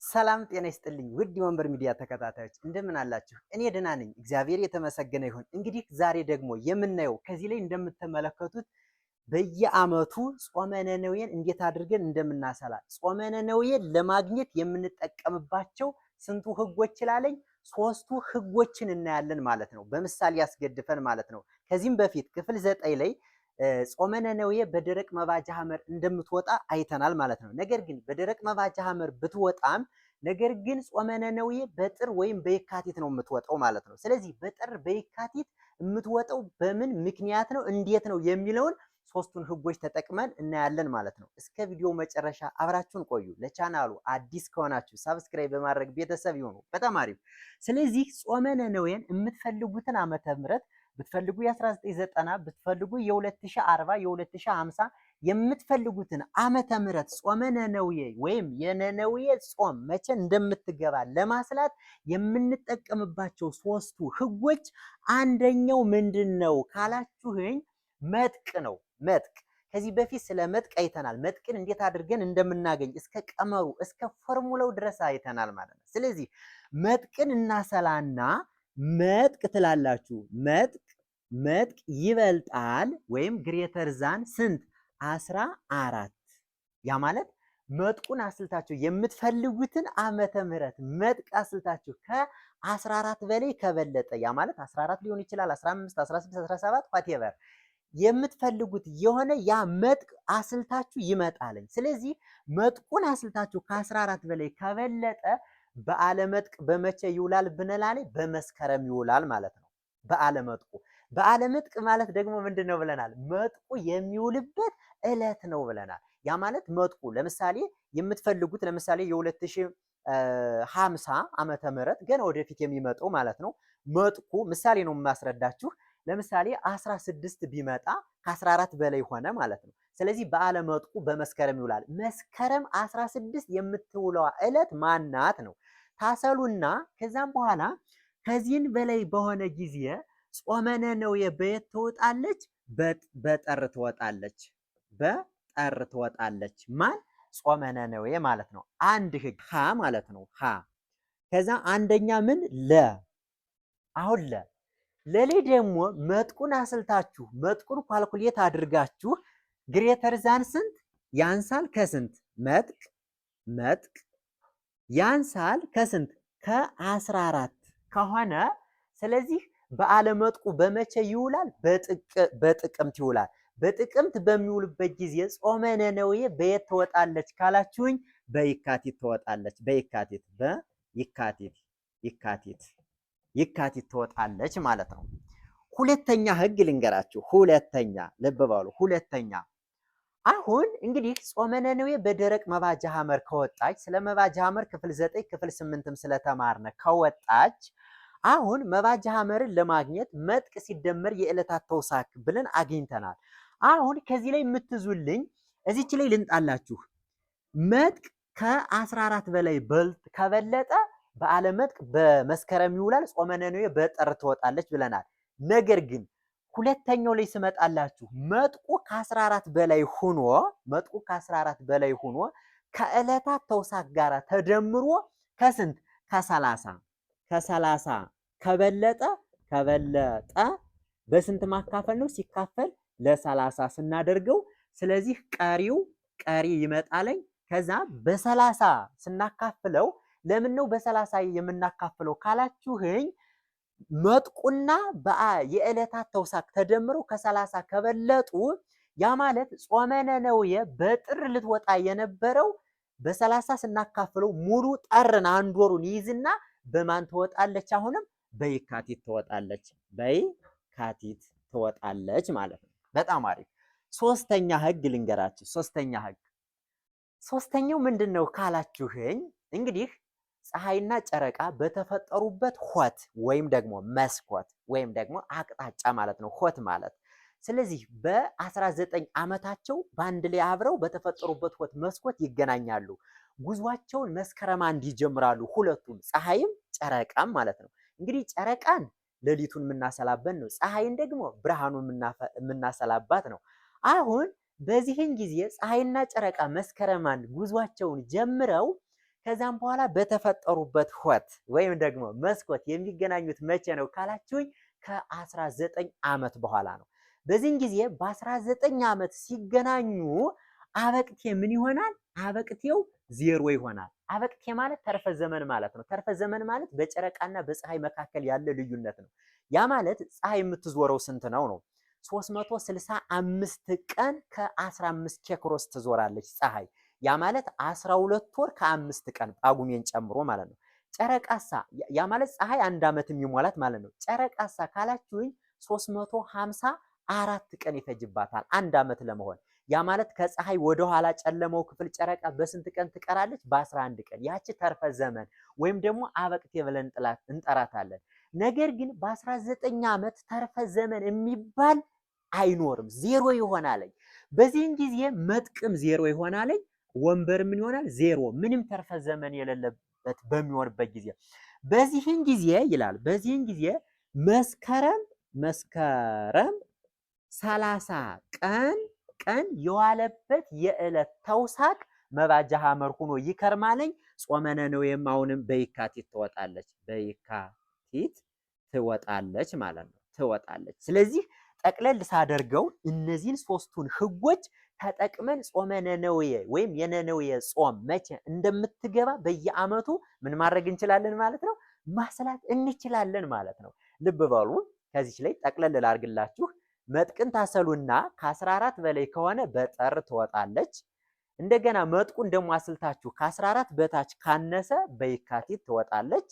ሰላም ጤና ይስጥልኝ ውድ የወንበር ሚዲያ ተከታታዮች እንደምን አላችሁ? እኔ ደህና ነኝ፣ እግዚአብሔር የተመሰገነ ይሁን። እንግዲህ ዛሬ ደግሞ የምናየው ከዚህ ላይ እንደምትመለከቱት በየዓመቱ ጾመ ነነዌን እንዴት አድርገን እንደምናሰላ ጾመ ነነዌን ለማግኘት የምንጠቀምባቸው ስንቱ ህጎች ይላለኝ ሶስቱ ህጎችን እናያለን ማለት ነው። በምሳሌ ያስገድፈን ማለት ነው። ከዚህም በፊት ክፍል 9 ላይ ጾመ ነነዌ በደረቅ መባጃ ሐመር እንደምትወጣ አይተናል ማለት ነው። ነገር ግን በደረቅ መባጃ ሐመር ብትወጣም ነገር ግን ጾመ ነነዌ በጥር ወይም በየካቲት ነው የምትወጣው ማለት ነው። ስለዚህ በጥር በየካቲት የምትወጣው በምን ምክንያት ነው እንዴት ነው የሚለውን ሶስቱን ህጎች ተጠቅመን እናያለን ማለት ነው። እስከ ቪዲዮ መጨረሻ አብራችሁን ቆዩ። ለቻናሉ አዲስ ከሆናችሁ ሰብስክራይብ በማድረግ ቤተሰብ ይሁኑ። በጣም አሪፍ። ስለዚህ ጾመ ነነዌን የምትፈልጉትን ዓመተ ምህረት ብትፈልጉ የ1990 ብትፈልጉ የ2040 የ2050 የምትፈልጉትን ዓመተ ምህረት ጾመ ነነዌ ወይም የነነዌ ጾም መቼ እንደምትገባ ለማስላት የምንጠቀምባቸው ሶስቱ ህጎች አንደኛው ምንድነው ካላችሁኝ መጥቅ ነው። መጥቅ ከዚህ በፊት ስለ መጥቅ አይተናል። መጥቅን እንዴት አድርገን እንደምናገኝ እስከ ቀመሩ እስከ ፎርሙላው ድረስ አይተናል ማለት ነው። ስለዚህ መጥቅን እናሰላና መጥቅ ትላላችሁ። መጥቅ ይበልጣል ወይም ግሬተር ዛን ስንት 14 ያ ማለት መጥቁን አስልታችሁ የምትፈልጉትን ዓመተ ምህረት መጥቅ አስልታችሁ ከ14 በላይ ከበለጠ ያ ማለት 14 ሊሆን ይችላል 15 16 17 whatever የምትፈልጉት የሆነ ያ መጥቅ አስልታችሁ ይመጣልኝ። ስለዚህ መጥቁን አስልታችሁ ከ14 በላይ ከበለጠ በዓለ መጥቅ በመቼ ይውላል ብንላል? በመስከረም ይውላል ማለት ነው። በዓለ መጥቁ በዓለ መጥቅ ማለት ደግሞ ምንድነው ብለናል? መጥቁ የሚውልበት ዕለት ነው ብለናል። ያ ማለት መጥቁ ለምሳሌ የምትፈልጉት ለምሳሌ የ2050 ዓመተ ምህረት ገና ወደፊት የሚመጣው ማለት ነው። መጥቁ ምሳሌ ነው የማስረዳችሁ። ለምሳሌ 16 ቢመጣ ከ14 በላይ ሆነ ማለት ነው። ስለዚህ በዓለ መጥቁ በመስከረም ይውላል። መስከረም 16 የምትውለዋ ዕለት ማናት ነው ታሰሉና ከዛም በኋላ ከዚህን በላይ በሆነ ጊዜ ጾመ ነነዌ በየት ትወጣለች? በጠር ትወጣለች። በጠር ትወጣለች። ማን? ጾመ ነነዌ ማለት ነው። አንድ ህግ ሀ ማለት ነው። ሀ ከዛ አንደኛ ምን ለ አሁን ለሌ ደግሞ መጥቁን አስልታችሁ መጥቁን ኳልኩሌት አድርጋችሁ ግሬተር ዛን ስንት ያንሳል ከስንት መጥቅ ያንሳል ከስንት ከ14 ከሆነ ስለዚህ በዓለ መጥቁ በመቼ ይውላል? በጥቅምት ይውላል። በጥቅምት በሚውልበት ጊዜ ጾመ ነነዌ በየት ትወጣለች ካላችሁኝ በየካቲት ትወጣለች። የካቲት ትወጣለች ማለት ነው። ሁለተኛ ህግ ልንገራችሁ። ሁለተኛ ልብ በሉ። ሁለተኛ አሁን እንግዲህ ጾመ ነነዌ በደረቅ መባጃ ሐመር ከወጣች ስለ መባጃ ሐመር ክፍል 9 ክፍል 8ም ስለተማርነ ከወጣች አሁን መባጃ ሐመርን ለማግኘት መጥቅ ሲደመር የዕለታት ተውሳክ ብለን አግኝተናል። አሁን ከዚህ ላይ የምትዙልኝ እዚች ላይ ልንጣላችሁ። መጥቅ ከ14 በላይ ከበለጠ በዓለ መጥቅ በመስከረም ይውላል። ጾመ ነነዌ በጥር ትወጣለች ብለናል። ነገር ግን ሁለተኛው ላይ ስመጣላችሁ መጥቁ ከ14 በላይ ሆኖ ከዕለታት ተውሳክ ጋር ተደምሮ ከስንት ከ30 ከበለጠ በስንት ማካፈል ነው? ሲካፈል ለ30 ስናደርገው ስለዚህ ቀሪ ይመጣለኝ። ከዛ በ30 ስናካፍለው ለምን ነው በ30 የምናካፍለው ካላችሁኝ መጥቁና የዕለታት ተውሳክ ተደምረው ከ30 ከበለጡ ያ ማለት ጾመ ነነዌ በጥር ልትወጣ የነበረው በ30 ስናካፍለው ሙሉ ጠርን አንድ ወሩን ይይዝና በማን ትወጣለች? አሁንም በየካቲት ትወጣለች ማለት ነው። በጣም አሪፍ። ሶስተኛ ህግ ልንገራችሁ። ሶስተኛው ምንድነው ካላችሁኝ እንግዲህ ፀሐይና ጨረቃ በተፈጠሩበት ሆት ወይም ደግሞ መስኮት ወይም ደግሞ አቅጣጫ ማለት ነው። ሆት ማለት ስለዚህ በ19 ዓመታቸው በአንድ ላይ አብረው በተፈጠሩበት ሆት መስኮት ይገናኛሉ። ጉዟቸውን መስከረም 1 ይጀምራሉ። ሁለቱም ፀሐይም ጨረቃም ማለት ነው። እንግዲህ ጨረቃን ሌሊቱን የምናሰላበት ነው። ፀሐይን ደግሞ ብርሃኑን የምናሰላባት ነው። አሁን በዚህን ጊዜ ፀሐይና ጨረቃ መስከረም 1 ጉዟቸውን ጀምረው ከዛም በኋላ በተፈጠሩበት ሆት ወይም ደግሞ መስኮት የሚገናኙት መቼ ነው ካላችሁኝ ከ19 ዓመት በኋላ ነው። በዚህን ጊዜ በ19 ዓመት ሲገናኙ አበቅቴ ምን ይሆናል? አበቅቴው ዜሮ ይሆናል። አበቅቴ ማለት ተርፈ ዘመን ማለት ነው። ተርፈ ዘመን ማለት በጨረቃና በፀሐይ መካከል ያለ ልዩነት ነው። ያ ማለት ፀሐይ የምትዞረው ስንት ነው ነው? 365 ቀን ከ15 ኬክሮስ ትዞራለች ፀሐይ። ያ ማለት 12 ወር ከ5 ቀን ጳጉሜን ጨምሮ ማለት ነው። ጨረቃሳ ያ ማለት ፀሐይ አንድ ዓመት የሚሞላት ማለት ነው። ጨረቃሳ ካላችሁኝ 354 ቀን ይፈጅባታል አንድ ዓመት ለመሆን። ያ ማለት ከፀሐይ ወደ ኋላ ጨለመው ክፍል ጨረቃ በስንት ቀን ትቀራለች? በ11 ቀን። ያቺ ተርፈ ዘመን ወይም ደግሞ አበቅቴ ብለን እንጠራታለን። ነገር ግን በ19 ዓመት ተርፈ ዘመን የሚባል አይኖርም፣ ዜሮ ይሆናል። በዚህን ጊዜ መጥቅም ዜሮ ይሆናል። ወንበር ምን ይሆናል? ዜሮ፣ ምንም ተርፈ ዘመን የሌለበት በሚሆንበት ጊዜ በዚህን ጊዜ ይላል በዚህን ጊዜ መስከረም 30 ቀን የዋለበት የዕለት ተውሳክ መባጃ ሐመር ሆኖ ይከርማለኝ። ጾመ ነነዌም አሁንም በየካቲት ትወጣለች፣ በየካቲት ትወጣለች ማለት ነው፣ ትወጣለች። ስለዚህ ጠቅለል ሳደርገው እነዚህን ሶስቱን ህጎች ተጠቅመን ጾመ ነነዌ ወይም የነነዌ ጾም መቼ እንደምትገባ በየዓመቱ ምን ማድረግ እንችላለን ማለት ነው? ማስላት እንችላለን ማለት ነው። ልብ በሉ። ከዚች ላይ ጠቅለል ላድርግላችሁ። መጥቅን ታሰሉና ከ14 በላይ ከሆነ በጥር ትወጣለች። እንደገና መጥቁን ደግሞ አስልታችሁ ከ14 በታች ካነሰ በየካቲት ትወጣለች።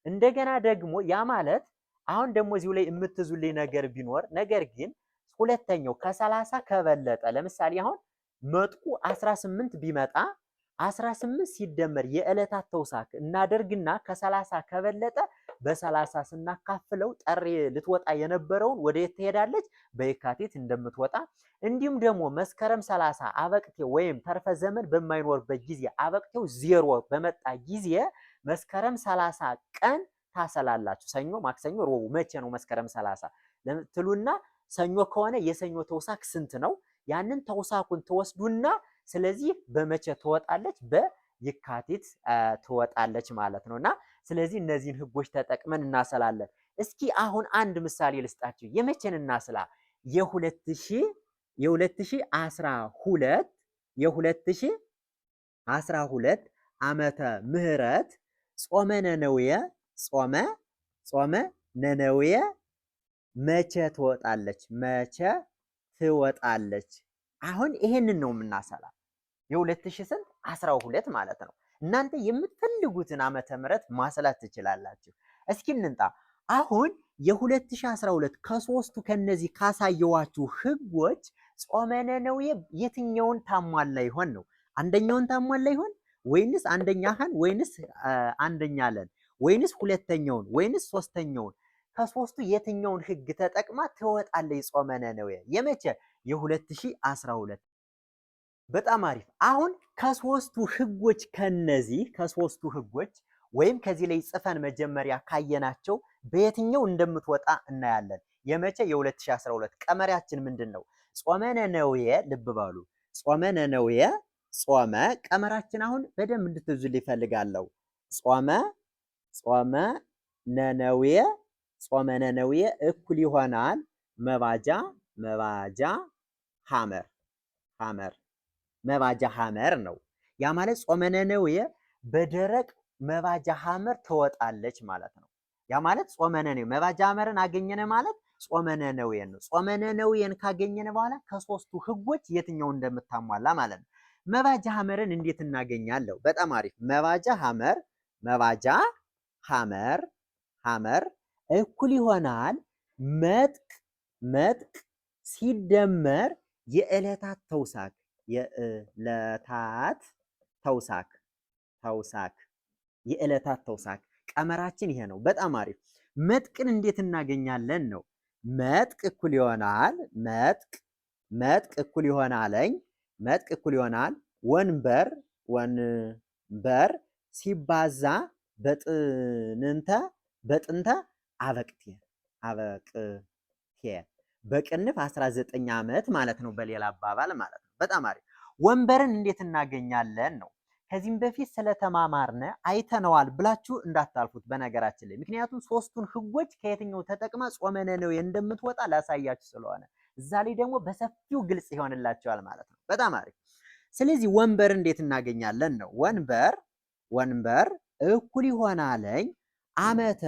እንደገና ደግሞ ያ ማለት አሁን ደግሞ እዚሁ ላይ የምትዙልኝ ነገር ቢኖር ነገር ግን ሁለተኛው ከ30 ከበለጠ ለምሳሌ አሁን መጥቁ 18 ቢመጣ 18 ሲደመር የዕለታት ተውሳክ እናደርግና ከ30 ከበለጠ በ30 ስናካፍለው ጠር ልትወጣ የነበረውን ወደ የት ትሄዳለች? በየካቲት እንደምትወጣ። እንዲሁም ደግሞ መስከረም 30 አበቅቴው ወይም ተርፈ ዘመን በማይኖርበት ጊዜ አበቅቴው ዜሮ በመጣ ጊዜ መስከረም 30 ቀን ታሰላላችሁ። ሰኞ፣ ማክሰኞ፣ ረቡዕ መቼ ነው መስከረም 30 ትሉና ሰኞ ከሆነ የሰኞ ተውሳክ ስንት ነው? ያንን ተውሳኩን ትወስዱና ስለዚህ በመቼ ትወጣለች? በየካቲት ትወጣለች ማለት ነውና ስለዚህ እነዚህን ህጎች ተጠቅመን እናሰላለን። እስኪ አሁን አንድ ምሳሌ ልስጣችሁ። የመቼን እናስላ? የ2012 ዓመተ ምህረት ጾመ ነነዌ ጾመ ነነዌ መቼ ትወጣለች? መቼ ትወጣለች? አሁን ይሄንን ነው የምናሰላ። የ2012 ማለት ነው። እናንተ የምትፈልጉትን ዓመተ ምህረት ማሰላት ትችላላችሁ። እስኪ እንንጣ። አሁን የ2012 ከሶስቱ ከነዚህ ካሳየዋችሁ ህጎች ጾመ ነነዌ የትኛውን ታሟላ ይሆን ነው? አንደኛውን ታሟላ ይሆን ወይንስ አንደኛ ሀን ወይንስ አንደኛ ለን ወይንስ ሁለተኛውን ወይንስ ሶስተኛውን? ከሶስቱ የትኛውን ህግ ተጠቅማ ትወጣለች ጾመ ነነዌ? የመቼ? የ2012። በጣም አሪፍ። አሁን ከሶስቱ ህጎች ከሶስቱ ህጎች ወይም ከዚህ ላይ ጽፈን መጀመሪያ ካየናቸው በየትኛው እንደምትወጣ እናያለን። የመቼ? የ2012። ቀመሪያችን ምንድን ነው? ጾመ ነነዌ። ልብ በሉ። ጾመ ነነዌ ጾመ ቀመራችን አሁን በደንብ እንድትዙልኝ ይፈልጋለሁ። ጾመ ነነዌ እኩል ይሆናል መባጃ ሐመር ነው። ያ ማለት ጾመ ነነዌ በደረቅ መባጃ ሐመር ትወጣለች ማለት ነው። ያ ማለት ጾመ ነነዌ መባጃ ሐመርን አገኘነ ማለት ጾመ ነነዌን ነው። ጾመ ነነዌን ካገኘነ በኋላ ከሶስቱ ህጎች የትኛው እንደምታሟላ ማለት ነው። መባጃ ሐመርን እንዴት እናገኛለሁ? በጣም አሪፍ። መባጃ ሐመር እኩል ይሆናል መጥቅ ሲደመር የዕለታት ተውሳክ ቀመራችን ይሄ ነው። በጣም አሪፍ። መጥቅን እንዴት እናገኛለን ነው? መጥቅ እኩል ይሆናል ወንበር ሲባዛ በጥንተ አበቅቴ በቅንፍ 19 ዓመት ማለት ነው። በሌላ አባባል ማለት ነው። በጣም አሪፍ። ወንበርን እንዴት እናገኛለን ነው? ከዚህም በፊት ስለተማማርነ አይተነዋል ብላችሁ እንዳታልፉት በነገራችን ላይ። ምክንያቱም ሶስቱን ህጎች ከየትኛው ተጠቅማ ጾመ ነነዌ እንደምትወጣ ላሳያችሁ ስለሆነ እዛ ላይ ደግሞ በሰፊው ግልጽ ይሆንላችኋል ማለት ነው። በጣም አሪፍ። ስለዚህ ወንበር እንዴት እናገኛለን ነው። ወንበር እኩል ይሆናለኝ ዓመተ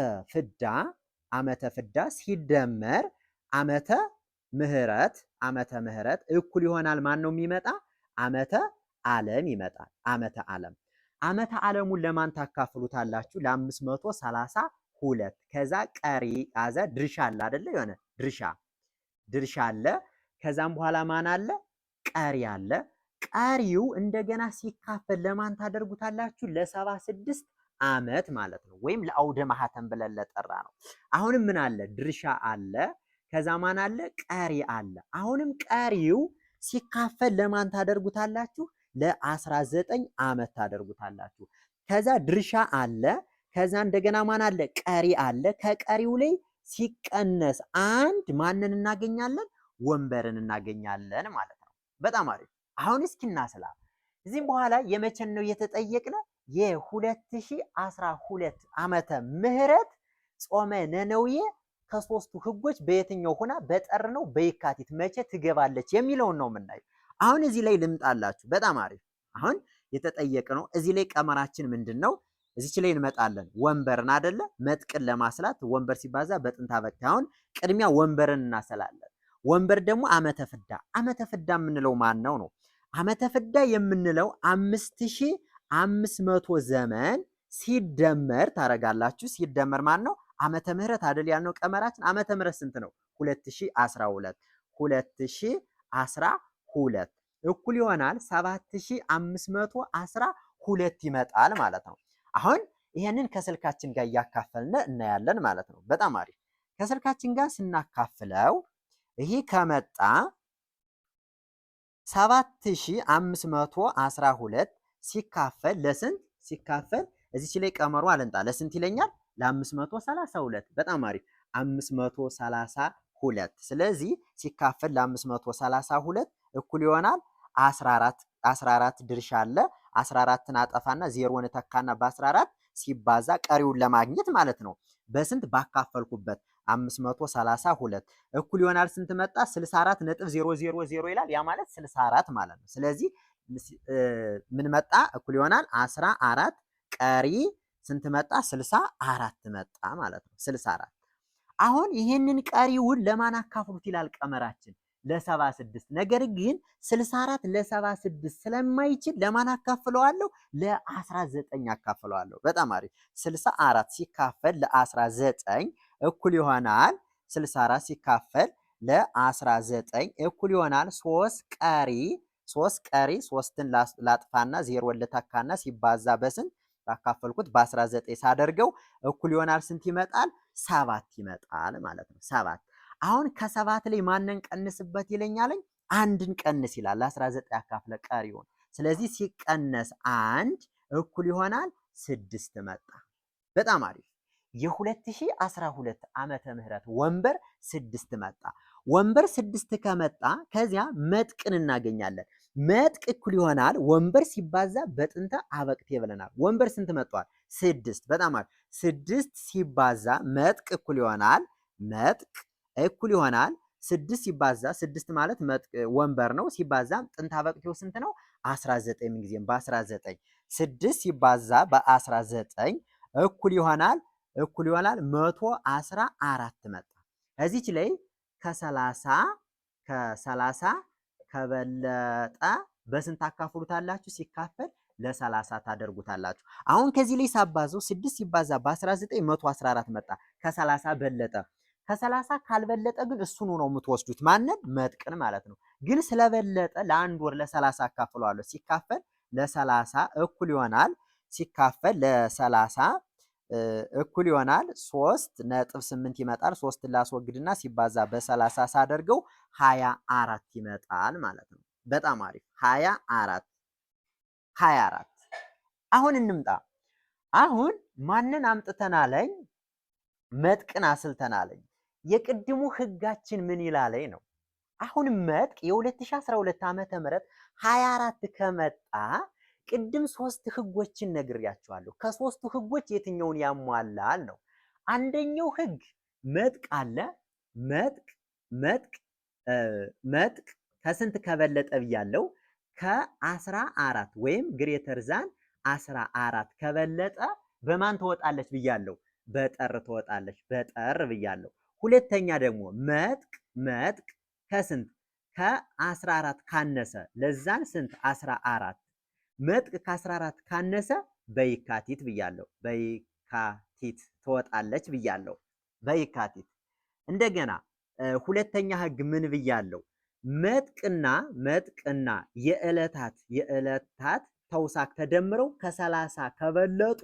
ፍዳ ሲደመር ዓመተ ምህረት እኩል ይሆናል ማን ነው የሚመጣ? ዓመተ ዓለም ይመጣል። ዓመተ ዓለሙን ለማን ታካፍሉታላችሁ? ለ532 ከዛ ቀሪ ያዘ ድርሻ አለ አይደለ? የሆነ ድርሻ አለ። ከዛም በኋላ ማን አለ? ቀሪ አለ። ቀሪው እንደገና ሲካፈል ለማን ታደርጉታላችሁ? ለ76 ዓመት ማለት ነው። ወይም ለአውደ ማህተም ብለን ለጠራ ነው። አሁንም ምን አለ? ድርሻ አለ። ከዛ ማን አለ? ቀሪ አለ። አሁንም ቀሪው ሲካፈል ለማን ታደርጉታላችሁ? ለ19 ዓመት ታደርጉታላችሁ። ከዛ ድርሻ አለ። ከዛ እንደገና ማን አለ? ቀሪ አለ። ከቀሪው ላይ ሲቀነስ አንድ ማንን እናገኛለን? ወንበርን እናገኛለን ማለት ነው። በጣም አሪፍ። አሁን እስኪ እናስላ። እዚህም በኋላ የመቼን ነው የተጠየቅነ? የ2012 ዓመተ ምህረት ጾመ ነነዌ ከሶስቱ ህጎች በየትኛው ሆና በጥር ነው በየካቲት መቼ ትገባለች የሚለውን ነው የምናየው። አሁን እዚህ ላይ ልምጣላችሁ። በጣም አሪፍ። አሁን የተጠየቅነው እዚህ ላይ ቀመራችን ምንድነው? እዚች ላይ እንመጣለን። ወንበርን አይደለ? መጥቅን ለማስላት ወንበር ሲባዛ በጥንታ በቃ። አሁን ቅድሚያ ወንበርን እናሰላለን። ወንበር ደግሞ ዓመተ ፍዳ የምንለው ማን ነው? ዓመተ ፍዳ የምንለው 5500 ዘመን ሲደመር ታረጋላችሁ። ሲደመር ማን ነው? ዓመተ ምህረት አይደል ያልነው ቀመራችን። ዓመተ ምህረት ስንት ነው? 2012 እኩል ይሆናል 7512 ይመጣል ማለት ነው። አሁን ይሄንን ከስልካችን ጋር እያካፈልን እናያለን ማለት ነው። በጣም አሪፍ። ከስልካችን ጋር ስናካፍለው ይሄ ከመጣ 7512 ሲካፈል ለስንት ሲካፈል እዚች ላይ ቀመሩ አለንጣ ለስንት ይለኛል? ለ532። በጣም አሪፍ 532። ስለዚህ ሲካፈል ለ532 እኩል ይሆናል 14 ድርሻ አለ። 14ን አጠፋና ዜሮን ተካና በ14 ሲባዛ ቀሪውን ለማግኘት ማለት ነው። በስንት ባካፈልኩበት 532 እኩል ይሆናል ስንት መጣ? 64.000 ይላል። ያ ማለት 64 ማለት ነው። ስለዚህ ምን መጣ? እኩል ይሆናል 14 ቀሪ ስንት መጣ? 64 መጣ ማለት ነው። 64። አሁን ይሄንን ቀሪውን ለማን አካፍሉት ይላል ቀመራችን? ለ76። ነገር ግን 64 ለ76 ስለማይችል ለማን አካፍለዋለሁ? ለ19 አካፍለዋለሁ። በጣም አሪፍ። 64 ሲካፈል ለ19 እኩል ይሆናል 64 ሲካፈል ለ19 እኩል ይሆናል 3 ቀሪ 3ን ላጥፋና 0 ልተካና ሲባዛ በስንት ባካፈልኩት በ19 ሳደርገው እኩል ይሆናል ስንት ይመጣል? 7 ይመጣል ማለት ነው። 7። አሁን ከ7 ላይ ማንን ቀንስበት ይለኛል? አንድን ቀንስ ይላል። 19 ያካፍለ ቀሪውን። ስለዚህ ሲቀነስ 1 እኩል ይሆናል 6 መጣ። በጣም አሪፍ። የ2012 ዓመተ ምህረት ወንበር 6 መጣ። ወንበር 6 ከመጣ ከዚያ መጥቅን እናገኛለን። መጥቅ እኩል ይሆናል ወንበር ሲባዛ በጥንተ አበቅቴ ብለናል። ወንበር ስንት መጥቷል? 6። በጣም አሪፍ። 6 ሲባዛ መጥቅ እኩል ይሆናል 6 ሲባዛ 6 ማለት ወንበር ነው። ሲባዛ ጥንተ አበቅቴው ስንት ነው? 19። ምን ጊዜም በ19 6 ሲባዛ በ19 እኩል ይሆናል 114 መጣ። እዚች ላይ ከ30 ከበለጠ በስንት ታካፍሉታላችሁ? ሲካፈል ለ30 ታደርጉታላችሁ። አሁን ከዚህ ላይ ሳባዘው 6 ሲባዛ በ19 114 መጣ። ከ30 በለጠ። ከ30 ካልበለጠ ግን እሱኑ ነው የምትወስዱት። ማንን? መጥቅን ማለት ነው። ግን ስለበለጠ ለአንድ ወር ለ30 አካፍለዋለሁ። ሲካፈል ለ30 እኩል ይሆናል ሲካፈል ለ30 እኩል ይሆናል 3.8 ይመጣል። 3 ላስወግድና ሲባዛ በ30 ሳደርገው 24 ይመጣል ማለት ነው። በጣም አሪፍ 24። አሁን እንምጣ። አሁን ማንን አምጥተናለኝ? መጥቅን አስልተናለኝ። የቅድሙ ህጋችን ምን ይላለኝ ነው። አሁን መጥቅ የ2012 ዓመተ ምህረት 24 ከመጣ ቅድም 3 ህጎችን ነግሬያችኋለሁ። ከ3ቱ ህጎች የትኛውን ያሟላል ነው? አንደኛው ህግ መጥቅ አለ። መጥቅ መጥቅ መጥቅ ከስንት ከበለጠ ብያለሁ? ከ14 ወይም ግሬተር ዛን 14 ከበለጠ በማን ትወጣለች ብያለሁ? በጠር ትወጣለች። በጠር ብያለሁ። ሁለተኛ ደግሞ መጥቅ መጥቅ ከስንት ከ14 ካነሰ ለዛን ስንት 14 መጥቅ ከ14 ካነሰ በይካቲት ብያለሁ። በይካቲት ትወጣለች ብያለሁ። በይካቲት እንደገና ሁለተኛ ህግ ምን ብያለሁ? መጥቅና የዕለታት ተውሳክ ተደምረው ከ30 ከበለጡ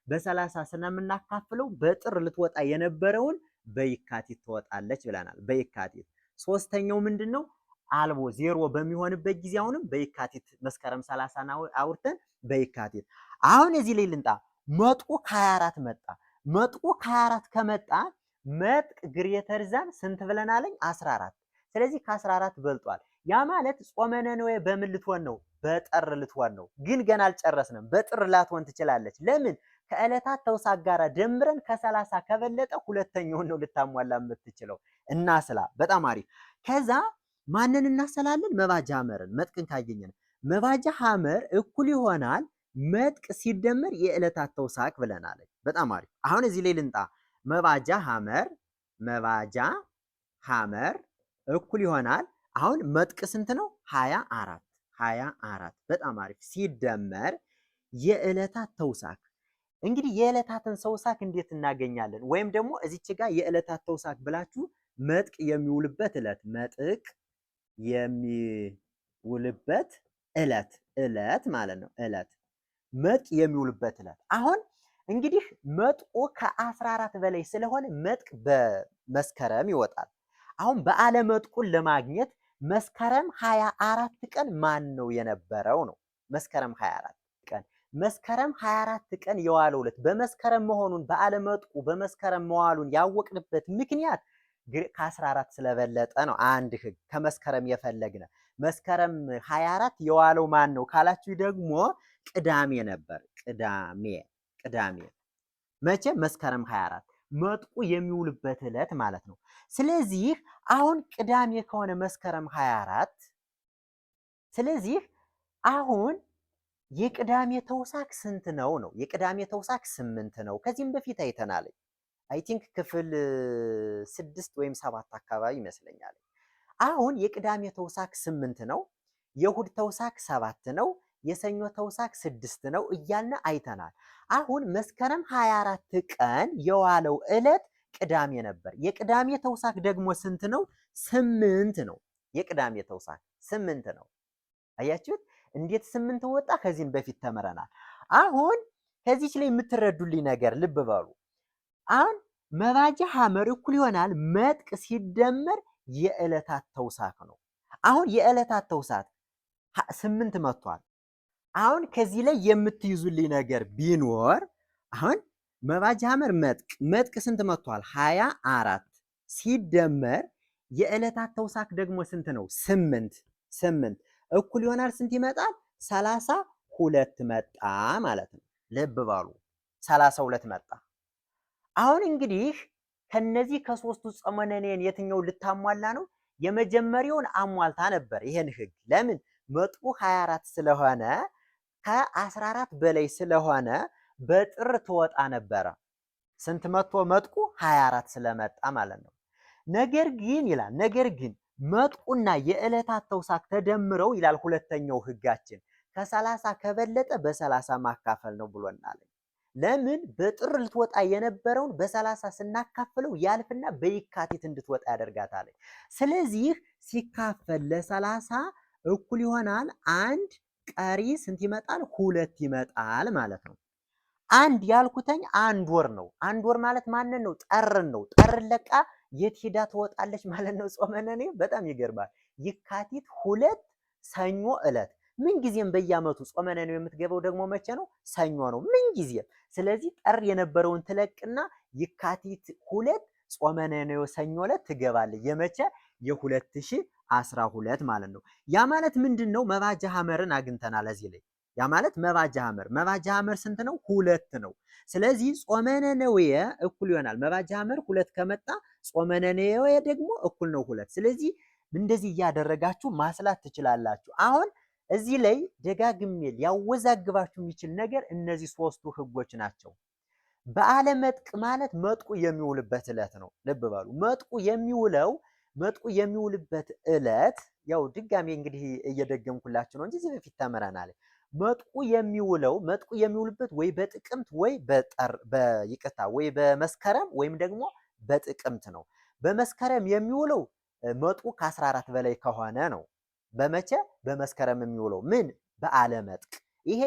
በ30 ስለምናካፍለው በጥር ልትወጣ የነበረውን በይካቲት ትወጣለች ብለናል። በይካቲት ሶስተኛው ምንድነው? አልቦ ዜሮ በሚሆንበት ጊዜ አሁንም በይካቲት መስከረም 30 አውርተን በይካቲት። አሁን እዚህ ላይ ልንጣ። መጥቁ ከ24 መጣ። መጥቁ ከ24 ከመጣ መጥቅ ግሬተር ዛን ስንት ብለናለኝ? 14። ስለዚህ ከ14 በልጧል። ያ ማለት ጾመ ነነዌ በምን ልትሆን ነው? በጠር ልትሆን ነው። ግን ገና አልጨረስንም። በጥር ላትሆን ትችላለች። ለምን? ከዕለታት ተውሳክ ጋር ደምረን ከ30 ከበለጠ ሁለተኛውን ነው ልታሟላ የምትችለው። እናስላ። በጣም አሪፍ። ከዛ ማንን እናሰላለን? መባጃ ሐመርን። መጥቅን ካገኘን መባጃ ሐመር እኩል ይሆናል መጥቅ ሲደመር የዕለታት ተውሳክ ብለናል። በጣም አሪፍ። አሁን እዚህ ላይ ልንጣ። መባጃ ሐመር እኩል ይሆናል አሁን መጥቅ ስንት ነው? 24 24። በጣም አሪፍ። ሲደመር የዕለታት ተውሳክ። እንግዲህ የዕለታትን ተውሳክ እንዴት እናገኛለን? ወይም ደግሞ እዚች ጋር የዕለታት ተውሳክ ብላችሁ መጥቅ የሚውልበት ዕለት፣ መጥቅ የሚውልበት ዕለት ማለት ነው። ዕለት መጥቅ የሚውልበት ዕለት። አሁን እንግዲህ መጥቁ ከ14 በላይ ስለሆነ መጥቅ በመስከረም ይወጣል። አሁን በዓለ መጥቁን ለማግኘት መስከረም 24 ቀን ማን ነው የነበረው ነው? መስከረም 24 ቀን። መስከረም 24 ቀን የዋለው ዕለት በመስከረም መሆኑን በዓለ መጥቁ በመስከረም መዋሉን ያወቅንበት ምክንያት ከ14 ስለበለጠ ነው። አንድ ህግ ከመስከረም የፈለግነ መስከረም 24 የዋለው ማን ነው ካላችሁ ደግሞ ቅዳሜ ነበር። ቅዳሜ መቼ? መስከረም 24 መጥቁ የሚውልበት ዕለት ማለት ነው። ስለዚህ አሁን ቅዳሜ ከሆነ መስከረም 24 ስለዚህ አሁን የቅዳሜ ተውሳክ ስንት ነው ነው? የቅዳሜ ተውሳክ 8 ነው። ከዚህም በፊት አይተናል። አይ ቲንክ ክፍል 6 ወይም 7 አካባቢ ይመስለኛል። አሁን የቅዳሜ ተውሳክ 8 ነው። የእሁድ ተውሳክ 7 ነው። የሰኞ ተውሳክ 6 ነው እያልን አይተናል። አሁን መስከረም 24 ቀን የዋለው ዕለት ቅዳሜ ነበር። የቅዳሜ ተውሳክ ደግሞ ስንት ነው? 8 ነው። የቅዳሜ ተውሳክ 8 ነው። አያችሁት እንዴት 8 ወጣ? ከዚህም በፊት ተምረናል። አሁን ከዚች ላይ የምትረዱልኝ ነገር ልብ በሉ። አሁን መባጃ ሐመር እኩል ይሆናል መጥቅ ሲደመር የዕለታት ተውሳክ ነው። አሁን የዕለታት ተውሳክ 8 መጥቷል። አሁን ከዚህ ላይ የምትይዙልኝ ነገር ቢኖር አሁን መባጃ ሐመር መጥቅ ስንት መጥቷል? 24 ሲደመር የዕለታት ተውሳክ ደግሞ ስንት ነው? 8 እኩል ይሆናል ስንት ይመጣል? 32 መጣ ማለት ነው። ልብ በሉ 32 መጣ። አሁን እንግዲህ ከነዚህ ከሶስቱ ጾመ ነነዌን የትኛው ልታሟላ ነው? የመጀመሪያውን አሟልታ ነበር። ይሄን ህግ ለምን? መጥቁ 24 ስለሆነ ከ14 በላይ ስለሆነ በጥር ትወጣ ነበረ። ስንት መጥቶ መጥቁ 24 ስለመጣ ማለት ነው። ነገር ግን መጥቁና የዕለታት ተውሳክ ተደምረው ይላል ሁለተኛው ህጋችን ከ30 ከበለጠ በ30 ማካፈል ነው ብሎናል። ለምን? በጥር ልትወጣ የነበረውን በ30 ስናካፍለው ያልፍና በይካቲት እንድትወጣ ያደርጋታል። ስለዚህ ሲካፈል ለ30 እኩል ይሆናል አንድ ቀሪ ስንት ይመጣል? 2 ይመጣል ማለት ነው። አንድ ያልኩተኝ አንድ ወር ነው። አንድ ወር ማለት ማንን ነው? ጠርን ነው። ጠርን ለቃ የት ሄዳ ትወጣለች ማለት ነው? ጾመ ነነዌ በጣም ይገርማል። የካቲት 2 ሰኞ ዕለት ምንጊዜም በየዓመቱ ጾመ ነነዌ የምትገባው ደግሞ መቼ ነው? ሰኞ ነው ምንጊዜም። ስለዚህ ጠር የነበረውን ትለቅና የካቲት 2 ጾመ ነነዌ ሰኞ ዕለት ትገባለች። የመቼ? የ2012 ማለት ነው። ያ ማለት ምንድነው? መባጃ ሐመርን አግኝተናል እዚህ ላይ ያ ማለት መባጃ ሐመር ስንት ነው? 2 ነው። ስለዚህ ጾመ ነነዌ እኩል ይሆናል መባጃ ሐመር 2 ከመጣ ጾመ ነነዌ ደግሞ እኩል ነው 2። ስለዚህ እንደዚህ እያደረጋችሁ ማስላት ትችላላችሁ። አሁን እዚህ ላይ ደጋግሜ ሊያወዛግባችሁ የሚችል ነገር እነዚህ 3ቱ ህጎች ናቸው። በዓለ መጥቅ ማለት መጥቁ የሚውልበት ዕለት ነው። ልብ በሉ። መጥቁ የሚውልበት ዕለት ያው ድጋሜ እንግዲህ እየደገምኩላችሁ ነው እንጂ እዚህ በፊት ተምረናል። መጥቁ የሚውልበት ወይ በጥቅምት ወይ ወይ በመስከረም ወይም ደግሞ በጥቅምት ነው። በመስከረም የሚውለው መጥቁ ከ14 በላይ ከሆነ ነው። በመቼ? በመስከረም የሚውለው ምን? በዓለ መጥቅ። ይሄ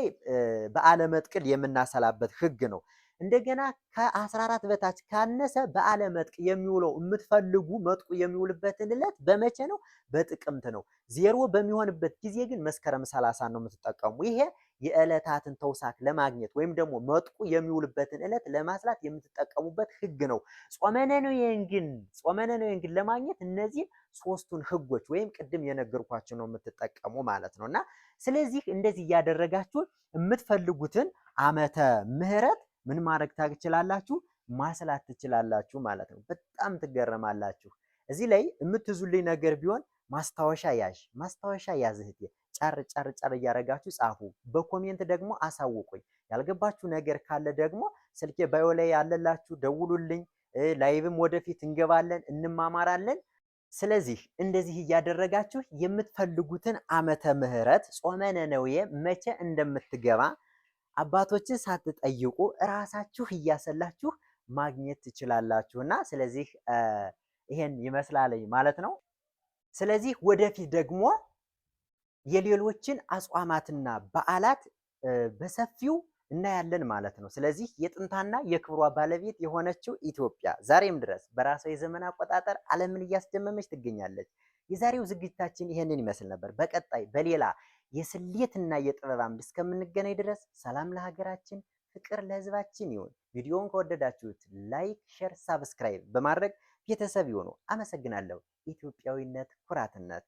በዓለ መጥቅን የምናሰላበት ህግ ነው። እንደገና ከ14 በታች ካነሰ በዓለ መጥቅ የሚውለው የምትፈልጉ መጥቁ የሚውልበትን ዕለት በመቼ ነው? በጥቅምት ነው። 0 በሚሆንበት ጊዜ ግን መስከረም 30 ነው የምትጠቀሙ። ይሄ የዕለታትን ተውሳክ ለማግኘት ወይም ደግሞ መጥቁ የሚውልበትን ዕለት ለማስላት የምትጠቀሙበት ህግ ነው። ጾመ ነነዌን ግን ለማግኘት እነዚህ 3ቱን ህጎች ወይም ቅድም የነገርኳችሁ ነው የምትጠቀሙ ማለት ነው። እና ስለዚህ እንደዚህ እያደረጋችሁ የምትፈልጉትን ዓመተ ምህረት ምን ማድረግ ትችላላችሁ? ማስላት ትችላላችሁ ማለት ነው። በጣም ትገረማላችሁ። እዚህ ላይ የምትዙልኝ ነገር ቢሆን ማስታወሻ ያዝ እህቴ። ጫር እያደረጋችሁ ጻፉ። በኮሜንት ደግሞ አሳውቁኝ። ያልገባችሁ ነገር ካለ ደግሞ ስልኬ ባዮ ላይ ያለላችሁ ደውሉልኝ። ላይቭም ወደፊት እንገባለን፣ እንማማራለን። ስለዚህ እንደዚህ እያደረጋችሁ የምትፈልጉትን ዓመተ ምህረት ጾመ ነነዌ መቼ እንደምትገባ አባቶችን ሳትጠይቁ እራሳችሁ እያሰላችሁ ማግኘት ትችላላችሁና ስለዚህ ይሄን ይመስላል ማለት ነው። ስለዚህ ወደፊት ደግሞ የሌሎችን አጽዋማትና በዓላት በሰፊው እናያለን ማለት ነው። ስለዚህ የጥንታና የክብሯ ባለቤት የሆነችው ኢትዮጵያ ዛሬም ድረስ በራሷ የዘመን አቆጣጠር ዓለምን እያስደመመች ትገኛለች። የዛሬው ዝግጅታችን ይሄንን ይመስል ነበር። በቀጣይ በሌላ የስሌትና የጥበብ አምድ እስከምንገናኝ ድረስ ሰላም ለሀገራችን፣ ፍቅር ለሕዝባችን ይሁን። ቪዲዮውን ከወደዳችሁት ላይክ፣ ሼር፣ ሳብስክራይብ በማድረግ ቤተሰብ ይሁኑ። አመሰግናለሁ። ኢትዮጵያዊነት ኩራትነት